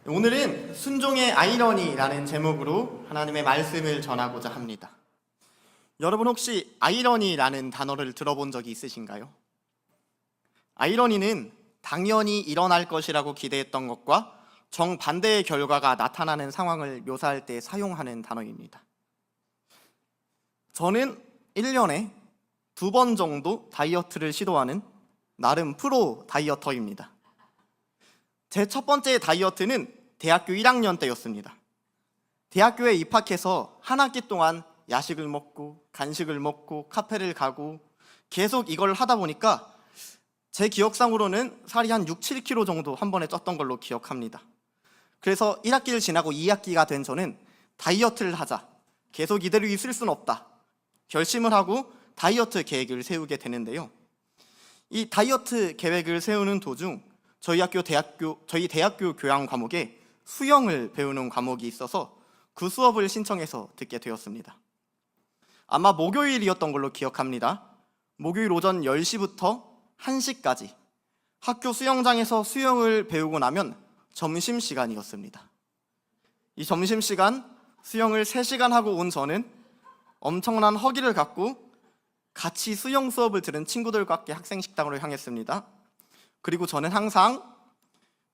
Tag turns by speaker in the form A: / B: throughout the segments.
A: 오늘은 순종의 아이러니라는 제목으로 하나님의 말씀을 전하고자 합니다. 여러분 혹시 아이러니라는 단어를 들어본 적이 있으신가요? 아이러니는 당연히 일어날 것이라고 기대했던 것과 정반대의 결과가 나타나는 상황을 묘사할 때 사용하는 단어입니다. 저는 1년에 2번 정도 다이어트를 시도하는 나름 프로 다이어터입니다. 제 첫 번째 다이어트는 대학교 1학년 때였습니다. 대학교에 입학해서 한 학기 동안 야식을 먹고 간식을 먹고 카페를 가고 계속 이걸 하다 보니까 제 기억상으로는 살이 한 6, 7kg 정도 한 번에 쪘던 걸로 기억합니다. 그래서 1학기를 지나고 2학기가 된 저는 다이어트를 하자, 계속 이대로 있을 순 없다 결심을 하고 다이어트 계획을 세우게 되는데요. 이 다이어트 계획을 세우는 도중 저희 대학교 교양 과목에 수영을 배우는 과목이 있어서 그 수업을 신청해서 듣게 되었습니다. 아마 목요일이었던 걸로 기억합니다. 목요일 오전 10시부터 1시까지 학교 수영장에서 수영을 배우고 나면 점심시간이었습니다. 이 점심시간 수영을 3시간 하고 온 저는 엄청난 허기를 갖고 같이 수영 수업을 들은 친구들과 함께 학생식당으로 향했습니다. 그리고 저는 항상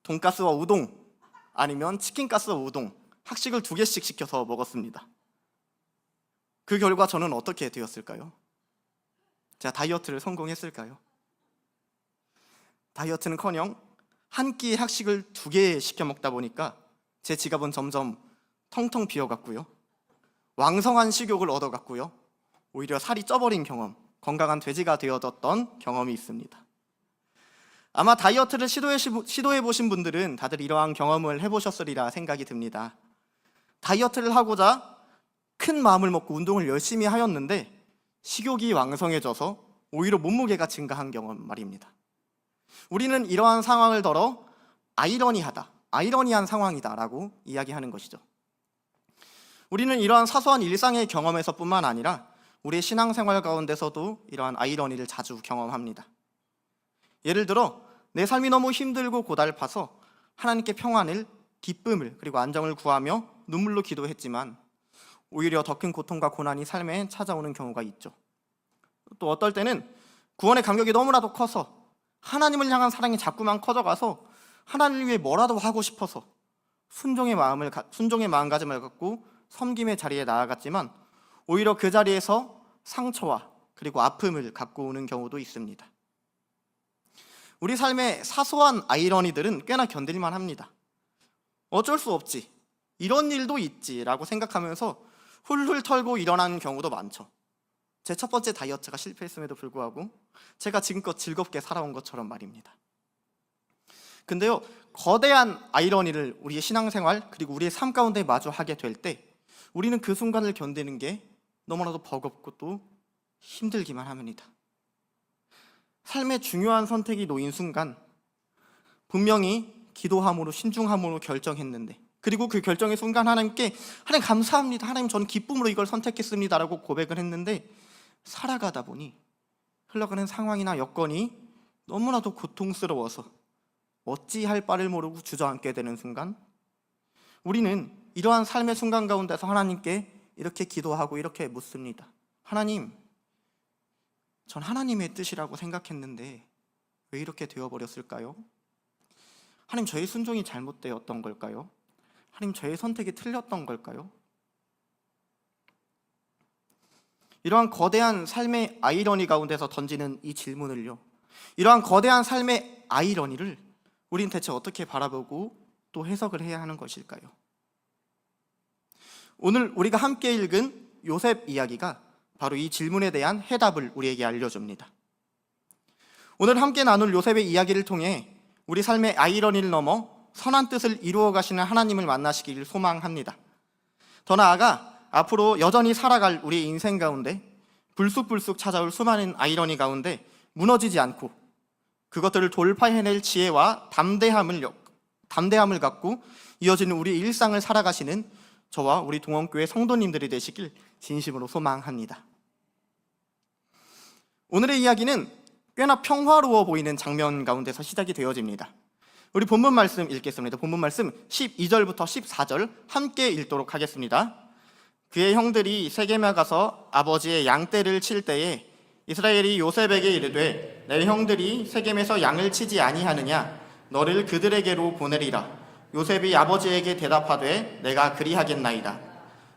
A: 돈가스와 우동 아니면 치킨가스와 우동, 학식을 2개씩 시켜서 먹었습니다. 그 결과 저는 어떻게 되었을까요? 제가 다이어트를 성공했을까요? 다이어트는커녕 한 끼의 학식을 2개 시켜 먹다 보니까 제 지갑은 점점 텅텅 비어갔고요. 왕성한 식욕을 얻어갔고요. 오히려 살이 쪄버린 경험, 건강한 돼지가 되어졌던 경험이 있습니다. 아마 다이어트를 시도해보신 분들은 다들 이러한 경험을 해보셨으리라 생각이 듭니다. 다이어트를 하고자 큰 마음을 먹고 운동을 열심히 하였는데 식욕이 왕성해져서 오히려 몸무게가 증가한 경험 말입니다. 우리는 이러한 상황을 덜어 아이러니한 상황이다 라고 이야기하는 것이죠. 우리는 이러한 사소한 일상의 경험에서뿐만 아니라 우리의 신앙생활 가운데서도 이러한 아이러니를 자주 경험합니다. 예를 들어 내 삶이 너무 힘들고 고달파서 하나님께 평안을, 기쁨을 그리고 안정을 구하며 눈물로 기도했지만 오히려 더 큰 고통과 고난이 삶에 찾아오는 경우가 있죠. 또 어떨 때는 구원의 감격이 너무나도 커서 하나님을 향한 사랑이 자꾸만 커져가서 하나님을 위해 뭐라도 하고 싶어서 순종의 마음가짐을 갖고 섬김의 자리에 나아갔지만 오히려 그 자리에서 상처와 그리고 아픔을 갖고 오는 경우도 있습니다. 우리 삶의 사소한 아이러니들은 꽤나 견딜만 합니다. 어쩔 수 없지, 이런 일도 있지 라고 생각하면서 훌훌 털고 일어나는 경우도 많죠. 제 첫 번째 다이어트가 실패했음에도 불구하고 제가 지금껏 즐겁게 살아온 것처럼 말입니다. 근데요, 거대한 아이러니를 우리의 신앙생활 그리고 우리의 삶 가운데 마주하게 될 때 우리는 그 순간을 견디는 게 너무나도 버겁고 또 힘들기만 합니다. 삶의 중요한 선택이 놓인 순간 분명히 기도함으로 신중함으로 결정했는데, 그리고 그 결정의 순간 하나님 감사합니다, 하나님 저는 기쁨으로 이걸 선택했습니다 라고 고백을 했는데 살아가다 보니 흘러가는 상황이나 여건이 너무나도 고통스러워서 어찌할 바를 모르고 주저앉게 되는 순간 우리는 이러한 삶의 순간 가운데서 하나님께 이렇게 기도하고 이렇게 묻습니다. 하나님, 전 하나님의 뜻이라고 생각했는데 왜 이렇게 되어버렸을까요? 하나님, 저의 순종이 잘못되었던 걸까요? 하나님, 저의 선택이 틀렸던 걸까요? 이러한 거대한 삶의 아이러니 가운데서 던지는 이 질문을요, 이러한 거대한 삶의 아이러니를 우린 대체 어떻게 바라보고 또 해석을 해야 하는 것일까요? 오늘 우리가 함께 읽은 요셉 이야기가 바로 이 질문에 대한 해답을 우리에게 알려줍니다. 오늘 함께 나눌 요셉의 이야기를 통해 우리 삶의 아이러니를 넘어 선한 뜻을 이루어 가시는 하나님을 만나시기를 소망합니다. 더 나아가 앞으로 여전히 살아갈 우리의 인생 가운데 불쑥불쑥 찾아올 수많은 아이러니 가운데 무너지지 않고 그것들을 돌파해낼 지혜와 담대함을 갖고 이어지는 우리의 일상을 살아가시는 저와 우리 동원교회 성도님들이 되시길 진심으로 소망합니다. 오늘의 이야기는 꽤나 평화로워 보이는 장면 가운데서 시작이 되어집니다. 우리 본문 말씀 읽겠습니다. 본문 말씀 12절부터 14절 함께 읽도록 하겠습니다. 그의 형들이 세겜에 가서 아버지의 양떼를 칠 때에 이스라엘이 요셉에게 이르되 내 형들이 세겜에서 양을 치지 아니하느냐 너를 그들에게로 보내리라. 요셉이 아버지에게 대답하되 내가 그리하겠나이다.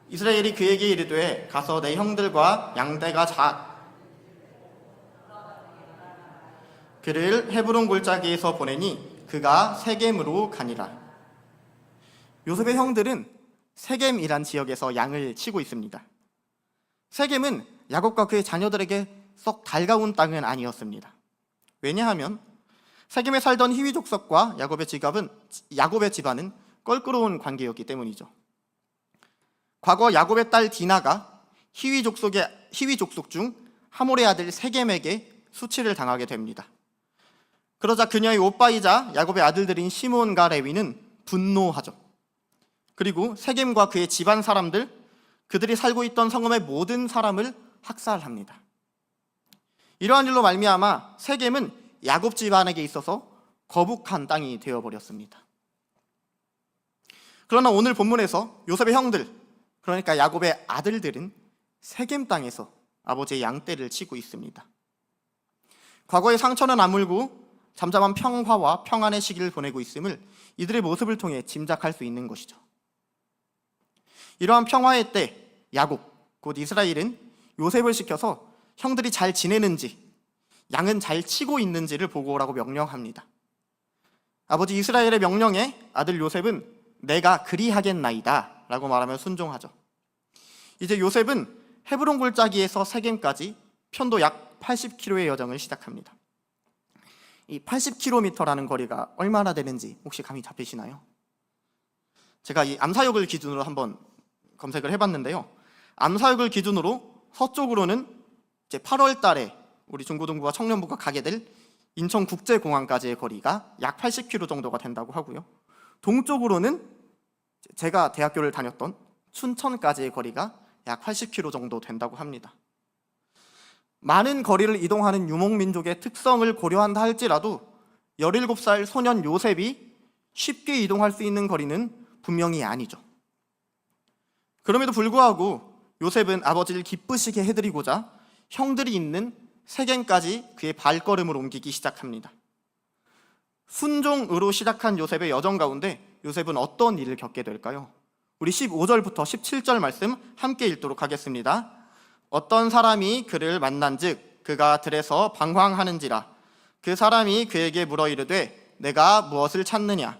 A: 이스라엘이 그에게 이르되 가서 내 형들과 양떼가 그를 헤브론 골짜기에서 보내니 그가 세겜으로 가니라. 요셉의 형들은 세겜이란 지역에서 양을 치고 있습니다. 세겜은 야곱과 그의 자녀들에게 썩 달가운 땅은 아니었습니다. 왜냐하면 세겜에 살던 히위 족속과 야곱의 집안은 껄끄러운 관계였기 때문이죠. 과거 야곱의 딸 디나가 히위 족속 중 하몰의 아들 세겜에게 수치를 당하게 됩니다. 그러자 그녀의 오빠이자 야곱의 아들들인 시몬과 레위는 분노하죠. 그리고 세겜과 그의 집안 사람들, 그들이 살고 있던 성읍의 모든 사람을 학살합니다. 이러한 일로 말미암아 세겜은 야곱 집안에게 있어서 거북한 땅이 되어버렸습니다. 그러나 오늘 본문에서 요셉의 형들, 그러니까 야곱의 아들들은 세겜 땅에서 아버지의 양떼를 치고 있습니다. 과거의 상처는 아물고 잠잠한 평화와 평안의 시기를 보내고 있음을 이들의 모습을 통해 짐작할 수 있는 것이죠. 이러한 평화의 때 야곱, 곧 이스라엘은 요셉을 시켜서 형들이 잘 지내는지, 양은 잘 치고 있는지를 보고 오라고 명령합니다. 아버지 이스라엘의 명령에 아들 요셉은 내가 그리하겠나이다 라고 말하며 순종하죠. 이제 요셉은 헤브론 골짜기에서 세겜까지 편도 약 80km의 여정을 시작합니다. 이 80km라는 거리가 얼마나 되는지 혹시 감이 잡히시나요? 제가 이 암사역을 기준으로 한번 검색을 해봤는데요. 암사역을 기준으로 서쪽으로는 이제 8월 달에 우리 중고등부와 청년부가 가게 될 인천국제공항까지의 거리가 약 80km 정도가 된다고 하고요. 동쪽으로는 제가 대학교를 다녔던 춘천까지의 거리가 약 80km 정도 된다고 합니다. 많은 거리를 이동하는 유목민족의 특성을 고려한다 할지라도 17살 소년 요셉이 쉽게 이동할 수 있는 거리는 분명히 아니죠. 그럼에도 불구하고 요셉은 아버지를 기쁘시게 해드리고자 형들이 있는 세겜까지 그의 발걸음을 옮기기 시작합니다. 순종으로 시작한 요셉의 여정 가운데 요셉은 어떤 일을 겪게 될까요? 우리 15절부터 17절 말씀 함께 읽도록 하겠습니다. 어떤 사람이 그를 만난즉 그가 들에서 방황하는지라. 그 사람이 그에게 물어 이르되 내가 무엇을 찾느냐.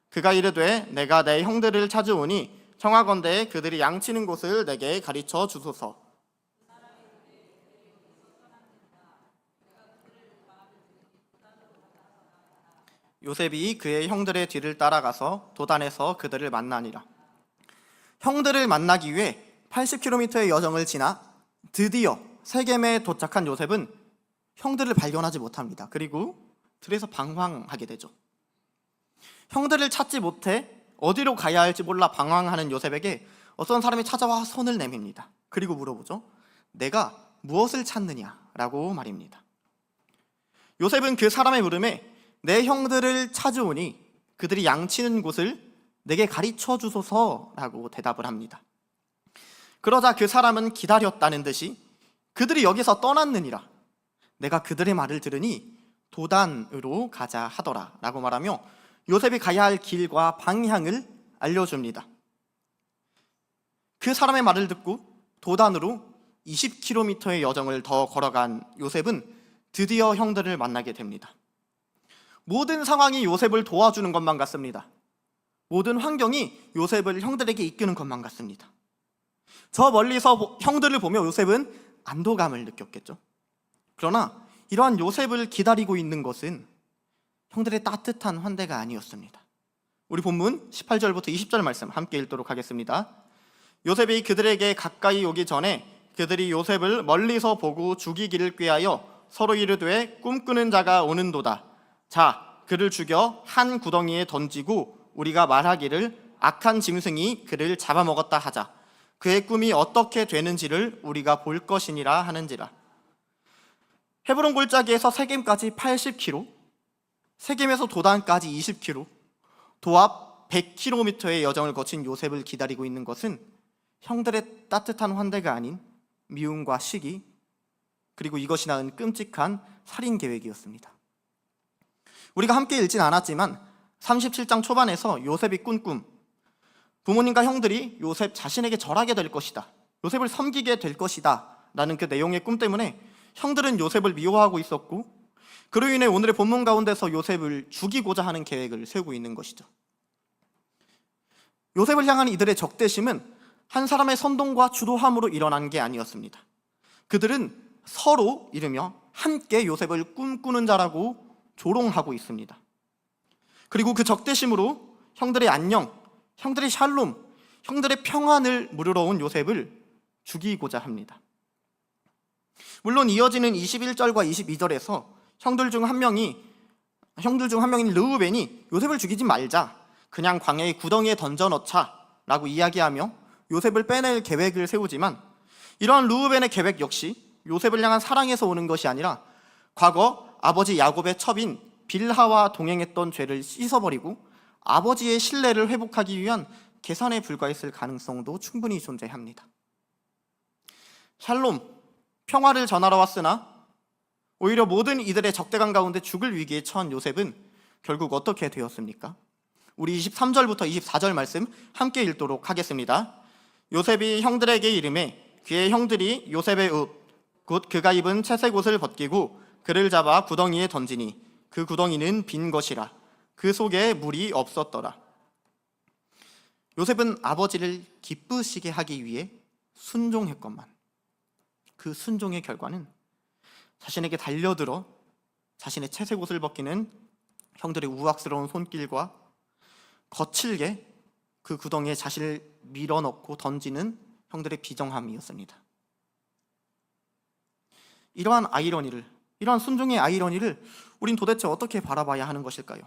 A: 그가 이르되 내가 내 형들을 찾으오니 청하건대 그들이 양치는 곳을 내게 가르쳐 주소서. 요셉이 그의 형들의 뒤를 따라가서 도단에서 그들을 만나니라. 형들을 만나기 위해 80km의 여정을 지나 드디어 세겜에 도착한 요셉은 형들을 발견하지 못합니다. 그리고 들에서 방황하게 되죠. 형들을 찾지 못해 어디로 가야 할지 몰라 방황하는 요셉에게 어떤 사람이 찾아와 손을 내밉니다. 그리고 물어보죠. 내가 무엇을 찾느냐라고 말입니다. 요셉은 그 사람의 물음에 내 형들을 찾으오니 그들이 양치는 곳을 내게 가르쳐 주소서라고 대답을 합니다. 그러자 그 사람은 기다렸다는 듯이 그들이 여기서 떠났느니라. 내가 그들의 말을 들으니 도단으로 가자 하더라 라고 말하며 요셉이 가야 할 길과 방향을 알려줍니다. 그 사람의 말을 듣고 도단으로 20km의 여정을 더 걸어간 요셉은 드디어 형들을 만나게 됩니다. 모든 상황이 요셉을 도와주는 것만 같습니다. 모든 환경이 요셉을 형들에게 이끄는 것만 같습니다. 저 멀리서 형들을 보며 요셉은 안도감을 느꼈겠죠. 그러나 이러한 요셉을 기다리고 있는 것은 형들의 따뜻한 환대가 아니었습니다. 우리 본문 18절부터 20절 말씀 함께 읽도록 하겠습니다. 요셉이 그들에게 가까이 오기 전에 그들이 요셉을 멀리서 보고 죽이기를 꾀하여 서로 이르되 꿈꾸는 자가 오는도다. 자, 그를 죽여 한 구덩이에 던지고 우리가 말하기를 악한 짐승이 그를 잡아먹었다 하자. 그의 꿈이 어떻게 되는지를 우리가 볼 것이니라 하는지라. 헤브론 골짜기에서 세겜까지 80km, 세겜에서 도단까지 20km, 도합 100km의 여정을 거친 요셉을 기다리고 있는 것은 형들의 따뜻한 환대가 아닌 미움과 시기, 그리고 이것이 낳은 끔찍한 살인 계획이었습니다. 우리가 함께 읽진 않았지만 37장 초반에서 요셉이 꾼 꿈, 부모님과 형들이 요셉 자신에게 절하게 될 것이다, 요셉을 섬기게 될 것이다 라는 그 내용의 꿈 때문에 형들은 요셉을 미워하고 있었고, 그로 인해 오늘의 본문 가운데서 요셉을 죽이고자 하는 계획을 세우고 있는 것이죠. 요셉을 향한 이들의 적대심은 한 사람의 선동과 주도함으로 일어난 게 아니었습니다. 그들은 서로 이르며 함께 요셉을 꿈꾸는 자라고 조롱하고 있습니다. 그리고 그 적대심으로 형들의 안녕, 형들의 샬롬, 형들의 평안을 물으러 온 요셉을 죽이고자 합니다. 물론 이어지는 21절과 22절에서 형들 중 한 명인 르우벤이 요셉을 죽이지 말자, 그냥 광야의 구덩이에 던져넣자 라고 이야기하며 요셉을 빼낼 계획을 세우지만, 이러한 르우벤의 계획 역시 요셉을 향한 사랑에서 오는 것이 아니라 과거 아버지 야곱의 첩인 빌하와 동행했던 죄를 씻어버리고 아버지의 신뢰를 회복하기 위한 계산에 불과했을 가능성도 충분히 존재합니다. 샬롬, 평화를 전하러 왔으나 오히려 모든 이들의 적대감 가운데 죽을 위기에 처한 요셉은 결국 어떻게 되었습니까? 우리 23절부터 24절 말씀 함께 읽도록 하겠습니다. 요셉이 형들에게 이르매 그의 형들이 요셉의 옷, 곧 그가 입은 채색 옷을 벗기고 그를 잡아 구덩이에 던지니 그 구덩이는 빈 것이라 그 속에 물이 없었더라. 요셉은 아버지를 기쁘시게 하기 위해 순종했건만 그 순종의 결과는 자신에게 달려들어 자신의 채색 옷을 벗기는 형들의 우악스러운 손길과 거칠게 그 구덩이에 자신을 밀어넣고 던지는 형들의 비정함이었습니다. 이러한 순종의 아이러니를 우린 도대체 어떻게 바라봐야 하는 것일까요?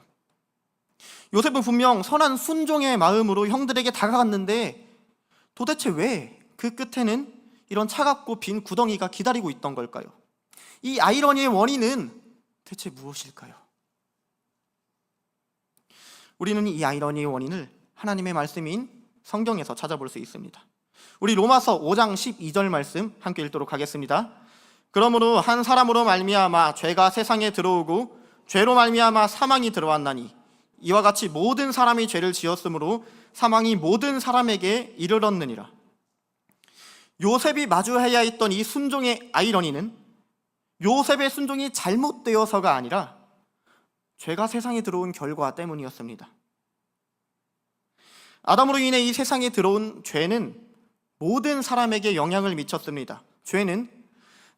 A: 요셉은 분명 선한 순종의 마음으로 형들에게 다가갔는데 도대체 왜 그 끝에는 이런 차갑고 빈 구덩이가 기다리고 있던 걸까요? 이 아이러니의 원인은 대체 무엇일까요? 우리는 이 아이러니의 원인을 하나님의 말씀인 성경에서 찾아볼 수 있습니다. 우리 로마서 5장 12절 말씀 함께 읽도록 하겠습니다. 그러므로 한 사람으로 말미암아 죄가 세상에 들어오고 죄로 말미암아 사망이 들어왔나니 이와 같이 모든 사람이 죄를 지었으므로 사망이 모든 사람에게 이르렀느니라. 요셉이 마주해야 했던 이 순종의 아이러니는 요셉의 순종이 잘못되어서가 아니라 죄가 세상에 들어온 결과 때문이었습니다. 아담으로 인해 이 세상에 들어온 죄는 모든 사람에게 영향을 미쳤습니다. 죄는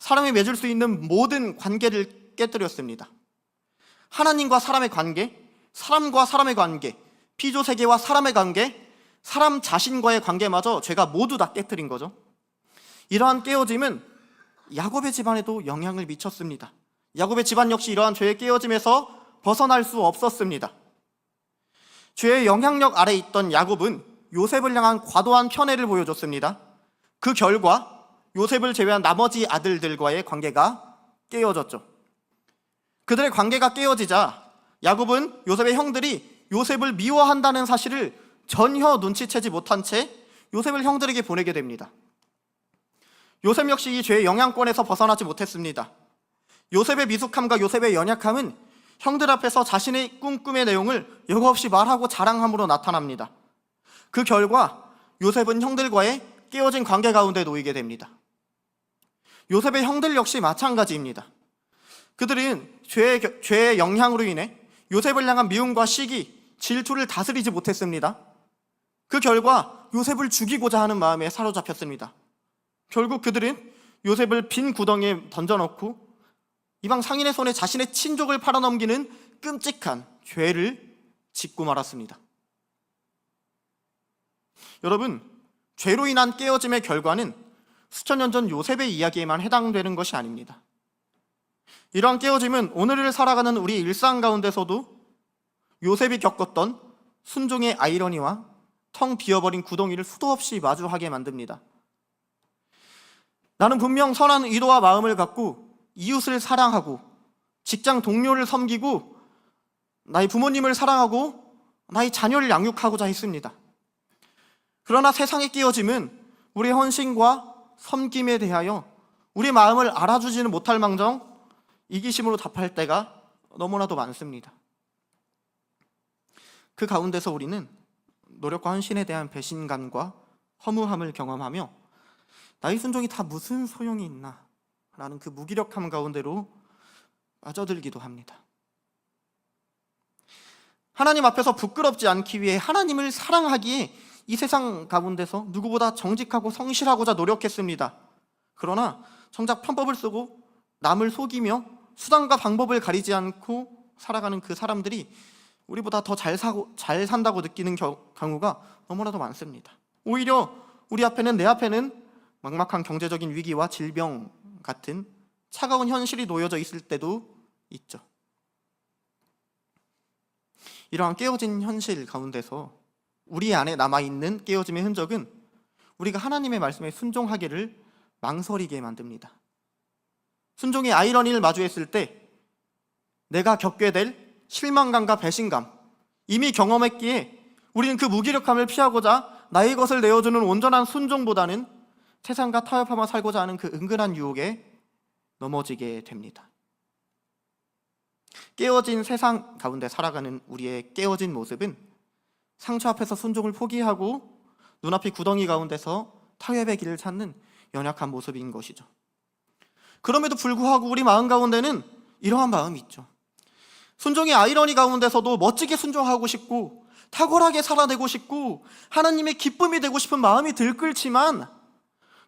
A: 사람이 맺을 수 있는 모든 관계를 깨뜨렸습니다. 하나님과 사람의 관계, 사람과 사람의 관계, 피조세계와 사람의 관계, 사람 자신과의 관계마저 죄가 모두 다 깨뜨린 거죠. 이러한 깨어짐은 야곱의 집안에도 영향을 미쳤습니다. 야곱의 집안 역시 이러한 죄의 깨어짐에서 벗어날 수 없었습니다. 죄의 영향력 아래 있던 야곱은 요셉을 향한 과도한 편애를 보여줬습니다. 그 결과 요셉을 제외한 나머지 아들들과의 관계가 깨어졌죠. 그들의 관계가 깨어지자 야곱은 요셉의 형들이 요셉을 미워한다는 사실을 전혀 눈치채지 못한 채 요셉을 형들에게 보내게 됩니다. 요셉 역시 이 죄의 영향권에서 벗어나지 못했습니다. 요셉의 미숙함과 요셉의 연약함은 형들 앞에서 자신의 꿈의 내용을 여과없이 말하고 자랑함으로 나타납니다. 그 결과 요셉은 형들과의 깨어진 관계 가운데 놓이게 됩니다. 요셉의 형들 역시 마찬가지입니다. 그들은 죄의 영향으로 인해 요셉을 향한 미움과 시기, 질투를 다스리지 못했습니다. 그 결과 요셉을 죽이고자 하는 마음에 사로잡혔습니다. 결국 그들은 요셉을 빈 구덩이에 던져넣고 이방 상인의 손에 자신의 친족을 팔아넘기는 끔찍한 죄를 짓고 말았습니다. 여러분, 죄로 인한 깨어짐의 결과는 수천 년 전 요셉의 이야기에만 해당되는 것이 아닙니다. 이러한 깨어짐은 오늘을 살아가는 우리 일상 가운데서도 요셉이 겪었던 순종의 아이러니와 텅 비어버린 구덩이를 수도 없이 마주하게 만듭니다. 나는 분명 선한 의도와 마음을 갖고 이웃을 사랑하고 직장 동료를 섬기고 나의 부모님을 사랑하고 나의 자녀를 양육하고자 했습니다. 그러나 세상의 깨어짐은 우리의 헌신과 섬김에 대하여 우리의 마음을 알아주지는 못할 망정 이기심으로 답할 때가 너무나도 많습니다. 그 가운데서 우리는 노력과 헌신에 대한 배신감과 허무함을 경험하며 나의 순종이 다 무슨 소용이 있나 라는 그 무기력함 가운데로 빠져들기도 합니다. 하나님 앞에서 부끄럽지 않기 위해 하나님을 사랑하기에 이 세상 가운데서 누구보다 정직하고 성실하고자 노력했습니다. 그러나 정작 편법을 쓰고 남을 속이며 수단과 방법을 가리지 않고 살아가는 그 사람들이 우리보다 더 잘 산다고 느끼는 경우가 너무나도 많습니다. 오히려 내 앞에는 막막한 경제적인 위기와 질병 같은 차가운 현실이 놓여져 있을 때도 있죠. 이러한 깨어진 현실 가운데서 우리 안에 남아있는 깨어짐의 흔적은 우리가 하나님의 말씀에 순종하기를 망설이게 만듭니다. 순종의 아이러니를 마주했을 때 내가 겪게 될 실망감과 배신감, 이미 경험했기에 우리는 그 무기력함을 피하고자 나의 것을 내어주는 온전한 순종보다는 세상과 타협하며 살고자 하는 그 은근한 유혹에 넘어지게 됩니다. 깨어진 세상 가운데 살아가는 우리의 깨어진 모습은 상처 앞에서 순종을 포기하고 눈앞의 구덩이 가운데서 타협의 길을 찾는 연약한 모습인 것이죠. 그럼에도 불구하고 우리 마음 가운데는 이러한 마음이 있죠. 순종의 아이러니 가운데서도 멋지게 순종하고 싶고 탁월하게 살아내고 싶고 하나님의 기쁨이 되고 싶은 마음이 들끓지만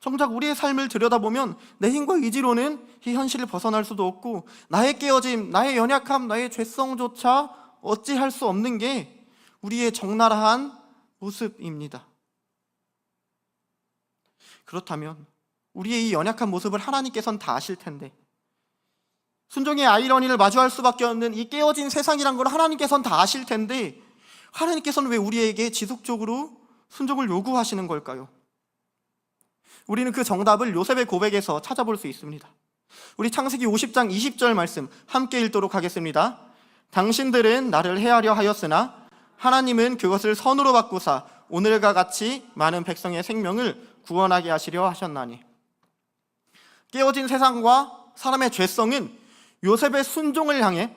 A: 정작 우리의 삶을 들여다보면 내 힘과 의지로는 이 현실을 벗어날 수도 없고 나의 깨어짐, 나의 연약함, 나의 죄성조차 어찌할 수 없는 게 우리의 적나라한 모습입니다. 그렇다면 우리의 이 연약한 모습을 하나님께서는 다 아실 텐데 순종의 아이러니를 마주할 수밖에 없는 이 깨어진 세상이란 걸 하나님께서는 다 아실 텐데 하나님께서는 왜 우리에게 지속적으로 순종을 요구하시는 걸까요? 우리는 그 정답을 요셉의 고백에서 찾아볼 수 있습니다. 우리 창세기 50장 20절 말씀 함께 읽도록 하겠습니다. 당신들은 나를 해하려 하였으나 하나님은 그것을 선으로 바꾸사 오늘과 같이 많은 백성의 생명을 구원하게 하시려 하셨나니. 깨어진 세상과 사람의 죄성은 요셉의 순종을 향해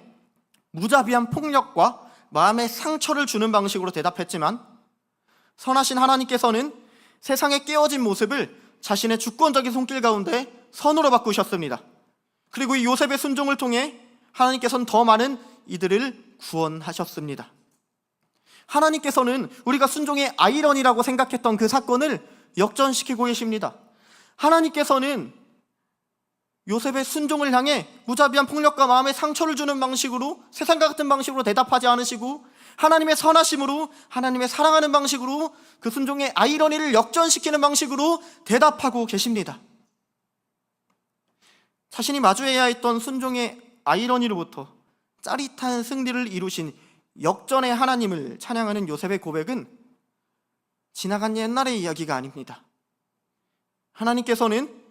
A: 무자비한 폭력과 마음의 상처를 주는 방식으로 대답했지만 선하신 하나님께서는 세상의 깨어진 모습을 자신의 주권적인 손길 가운데 선으로 바꾸셨습니다. 그리고 이 요셉의 순종을 통해 하나님께서는 더 많은 이들을 구원하셨습니다. 하나님께서는 우리가 순종의 아이러니라고 생각했던 그 사건을 역전시키고 계십니다. 하나님께서는 요셉의 순종을 향해 무자비한 폭력과 마음의 상처를 주는 방식으로 세상과 같은 방식으로 대답하지 않으시고 하나님의 선하심으로 하나님의 사랑하는 방식으로 그 순종의 아이러니를 역전시키는 방식으로 대답하고 계십니다. 자신이 마주해야 했던 순종의 아이러니로부터 짜릿한 승리를 이루신 역전의 하나님을 찬양하는 요셉의 고백은 지나간 옛날의 이야기가 아닙니다. 하나님께서는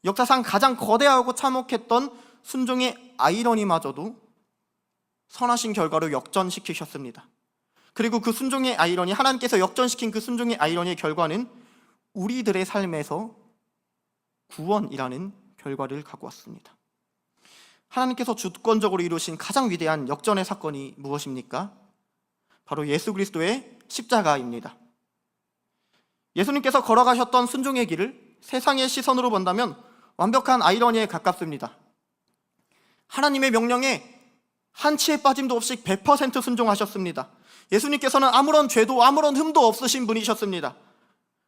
A: 역사상 가장 거대하고 참혹했던 순종의 아이러니마저도 선하신 결과로 역전시키셨습니다. 그리고 그 순종의 아이러니, 하나님께서 역전시킨 그 순종의 아이러니의 결과는 우리들의 삶에서 구원이라는 결과를 갖고 왔습니다. 하나님께서 주권적으로 이루신 가장 위대한 역전의 사건이 무엇입니까? 바로 예수 그리스도의 십자가입니다. 예수님께서 걸어가셨던 순종의 길을 세상의 시선으로 본다면 완벽한 아이러니에 가깝습니다. 하나님의 명령에 한치의 빠짐도 없이 100% 순종하셨습니다. 예수님께서는 아무런 죄도 아무런 흠도 없으신 분이셨습니다.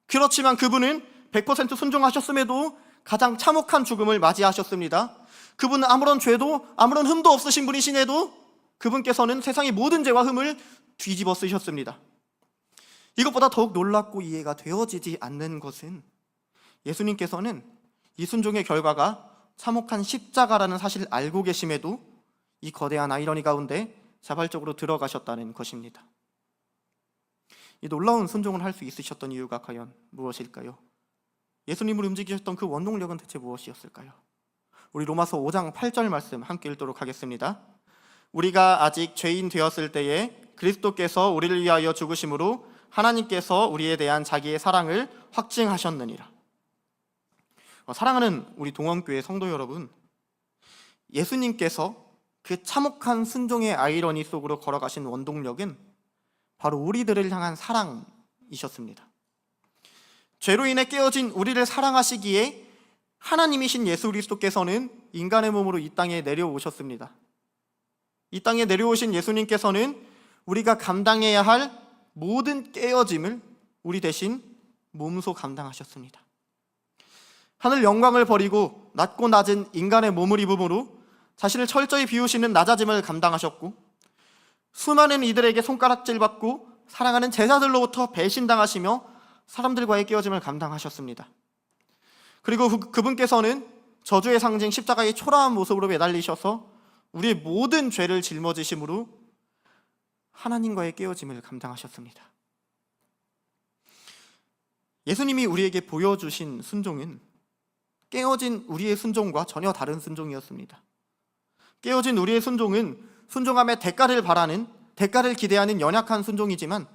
A: 그렇지만 그분은 100% 순종하셨음에도 가장 참혹한 죽음을 맞이하셨습니다. 그분은 아무런 죄도 아무런 흠도 없으신 분이신에도 그분께서는 세상의 모든 죄와 흠을 뒤집어 쓰셨습니다. 이것보다 더욱 놀랍고 이해가 되어지지 않는 것은 예수님께서는 이 순종의 결과가 참혹한 십자가라는 사실을 알고 계심에도 이 거대한 아이러니 가운데 자발적으로 들어가셨다는 것입니다. 이 놀라운 순종을 할 수 있으셨던 이유가 과연 무엇일까요? 예수님을 움직이셨던 그 원동력은 대체 무엇이었을까요? 우리 로마서 5장 8절 말씀 함께 읽도록 하겠습니다. 우리가 아직 죄인 되었을 때에 그리스도께서 우리를 위하여 죽으심으로 하나님께서 우리에 대한 자기의 사랑을 확증하셨느니라. 사랑하는 우리 동원교회 성도 여러분, 예수님께서 그 참혹한 순종의 아이러니 속으로 걸어가신 원동력은 바로 우리들을 향한 사랑이셨습니다. 죄로 인해 깨어진 우리를 사랑하시기에 하나님이신 예수 그리스도께서는 인간의 몸으로 이 땅에 내려오셨습니다. 이 땅에 내려오신 예수님께서는 우리가 감당해야 할 모든 깨어짐을 우리 대신 몸소 감당하셨습니다. 하늘 영광을 버리고 낮고 낮은 인간의 몸을 입음으로 자신을 철저히 비우시는 낮아짐을 감당하셨고, 수많은 이들에게 손가락질 받고 사랑하는 제자들로부터 배신당하시며 사람들과의 깨어짐을 감당하셨습니다. 그리고 그분께서는 저주의 상징 십자가의 초라한 모습으로 매달리셔서 우리의 모든 죄를 짊어지심으로 하나님과의 깨어짐을 감당하셨습니다. 예수님이 우리에게 보여주신 순종은 깨어진 우리의 순종과 전혀 다른 순종이었습니다. 깨어진 우리의 순종은 순종함의 대가를 바라는, 대가를 기대하는 연약한 순종이지만,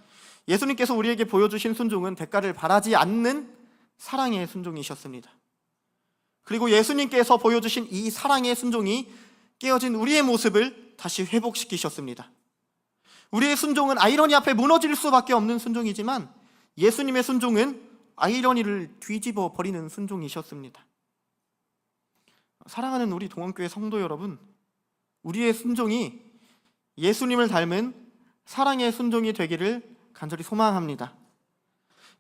A: 예수님께서 우리에게 보여주신 순종은 대가를 바라지 않는 사랑의 순종이셨습니다. 그리고 예수님께서 보여주신 이 사랑의 순종이 깨어진 우리의 모습을 다시 회복시키셨습니다. 우리의 순종은 아이러니 앞에 무너질 수밖에 없는 순종이지만, 예수님의 순종은 아이러니를 뒤집어 버리는 순종이셨습니다. 사랑하는 우리 동원교회 성도 여러분, 우리의 순종이 예수님을 닮은 사랑의 순종이 되기를 간절히 소망합니다.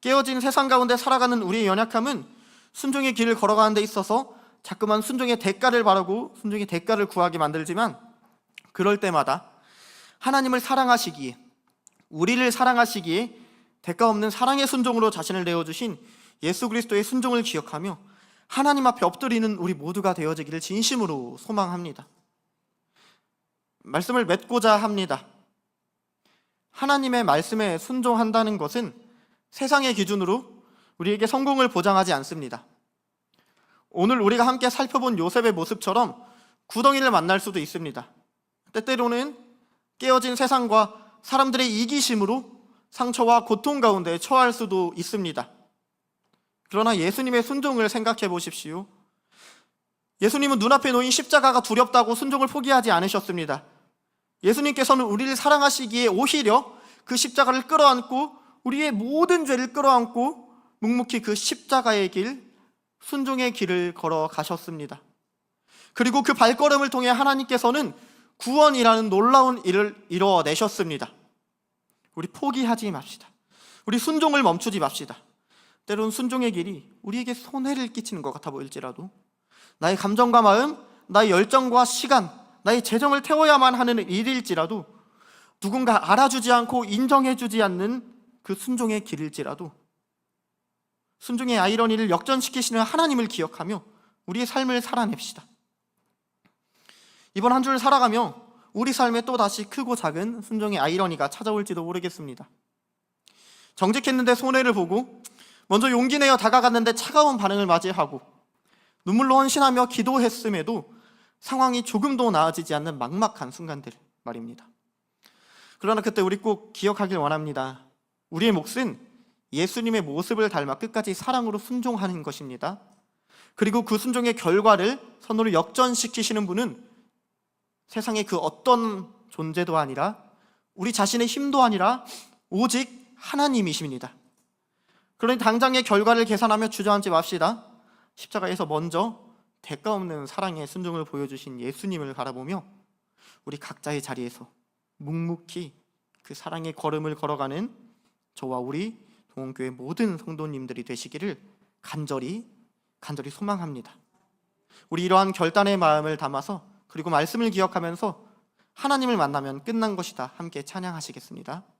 A: 깨어진 세상 가운데 살아가는 우리의 연약함은 순종의 길을 걸어가는 데 있어서 자꾸만 순종의 대가를 바라고 순종의 대가를 구하게 만들지만, 그럴 때마다 하나님을 사랑하시기에, 우리를 사랑하시기에 대가 없는 사랑의 순종으로 자신을 내어주신 예수 그리스도의 순종을 기억하며 하나님 앞에 엎드리는 우리 모두가 되어지기를 진심으로 소망합니다. 말씀을 맺고자 합니다. 하나님의 말씀에 순종한다는 것은 세상의 기준으로 우리에게 성공을 보장하지 않습니다. 오늘 우리가 함께 살펴본 요셉의 모습처럼 구덩이를 만날 수도 있습니다. 때때로는 깨어진 세상과 사람들의 이기심으로 상처와 고통 가운데 처할 수도 있습니다. 그러나 예수님의 순종을 생각해 보십시오. 예수님은 눈앞에 놓인 십자가가 두렵다고 순종을 포기하지 않으셨습니다. 예수님께서는 우리를 사랑하시기에 오히려 그 십자가를 끌어안고 우리의 모든 죄를 끌어안고 묵묵히 그 십자가의 길, 순종의 길을 걸어가셨습니다. 그리고 그 발걸음을 통해 하나님께서는 구원이라는 놀라운 일을 이뤄내셨습니다. 우리 포기하지 맙시다. 우리 순종을 멈추지 맙시다. 때론 순종의 길이 우리에게 손해를 끼치는 것 같아 보일지라도, 나의 감정과 마음, 나의 열정과 시간, 나의 재정을 태워야만 하는 일일지라도, 누군가 알아주지 않고 인정해주지 않는 그 순종의 길일지라도, 순종의 아이러니를 역전시키시는 하나님을 기억하며 우리의 삶을 살아냅시다. 이번 한 주를 살아가며 우리 삶에 또다시 크고 작은 순종의 아이러니가 찾아올지도 모르겠습니다. 정직했는데 손해를 보고, 먼저 용기 내어 다가갔는데 차가운 반응을 맞이하고, 눈물로 헌신하며 기도했음에도 상황이 조금도 나아지지 않는 막막한 순간들 말입니다. 그러나 그때 우리 꼭 기억하길 원합니다. 우리의 몫은 예수님의 모습을 닮아 끝까지 사랑으로 순종하는 것입니다. 그리고 그 순종의 결과를 선으로 역전시키시는 분은 세상의 그 어떤 존재도 아니라, 우리 자신의 힘도 아니라 오직 하나님이십니다. 그러니 당장의 결과를 계산하며 주저앉지 맙시다. 십자가에서 먼저 대가 없는 사랑의 순종을 보여주신 예수님을 바라보며 우리 각자의 자리에서 묵묵히 그 사랑의 걸음을 걸어가는 저와 우리 동원교회 모든 성도님들이 되시기를 간절히 소망합니다. 우리 이러한 결단의 마음을 담아서, 그리고 말씀을 기억하면서 하나님을 만나면 끝난 것이다 함께 찬양하시겠습니다.